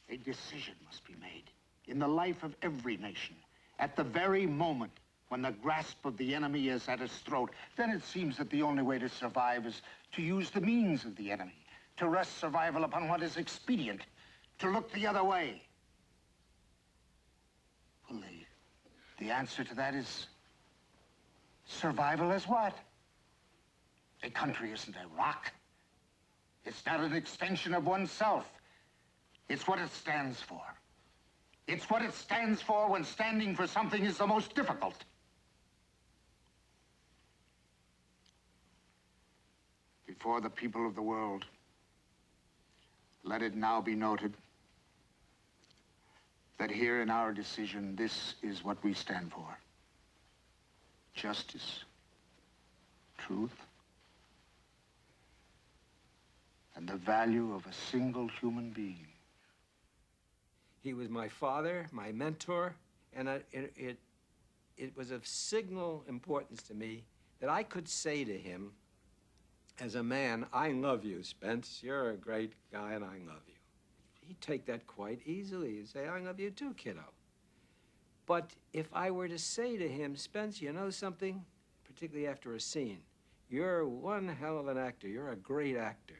A decision must be made in the life of every nation at the very moment when the grasp of the enemy is at its throat. Then it seems that the only way to survive is to use the means of the enemy, to rest survival upon what is expedient, to look the other way. Well, the answer to that is survival as what? A country isn't a rock. It's not an extension of oneself. It's what it stands for. It's what it stands for when standing for something is the most difficult. Before the people of the world, let it now be noted that here in our decision, this is what we stand for. Justice, truth, and the value of a single human being. He was my father, my mentor, and it was of signal importance to me that I could say to him, as a man, I love you, Spence. You're a great guy, and I love you. He'd take that quite easily and say, I love you too, kiddo. But if I were to say to him, Spence, you know something, particularly after a scene, you're one hell of an actor. You're a great actor.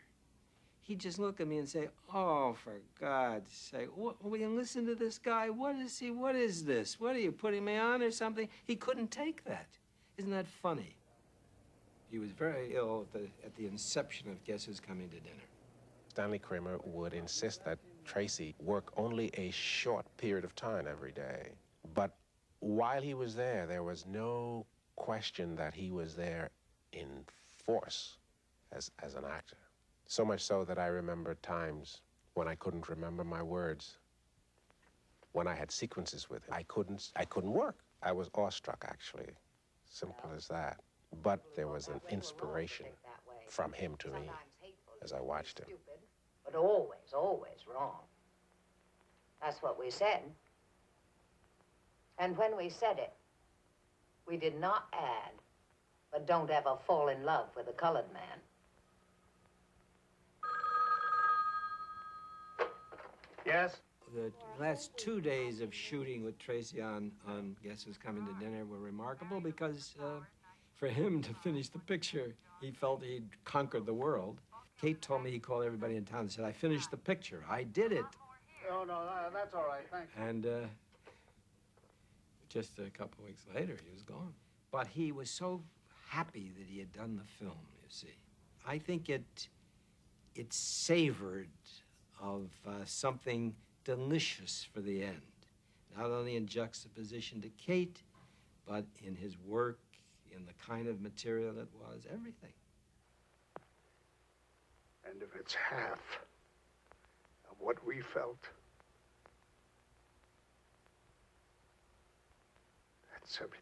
He'd just look at me and say, oh, for God's sake, will you listen to this guy? What is he? What is this? What, are you putting me on or something? He couldn't take that. Isn't that funny? He was very ill at the inception of Guess Who's Coming to Dinner. Stanley Kramer would insist that Tracy work only a short period of time every day. But while he was there was no question that he was there in force as an actor. So much so that I remember times when I couldn't remember my words. When I had sequences with him, I couldn't work. I was awestruck, actually. Simple as that. But there was an inspiration from him to me as I watched him. But always, always wrong. That's what we said. And when we said it, we did not add, but don't ever fall in love with a colored man. Yes? The last 2 days of shooting with Tracy on Guess Who's Coming to Dinner were remarkable because for him to finish the picture, he felt he'd conquered the world. Kate told me he called everybody in town and said, I finished the picture. I did it. Oh, no, that's all right, thanks. And just a couple of weeks later, he was gone. But he was so happy that he had done the film, you see. I think it savored of something delicious for the end, not only in juxtaposition to Kate, but in his work, in the kind of material it was, everything. And if it's half of what we felt, that's everything.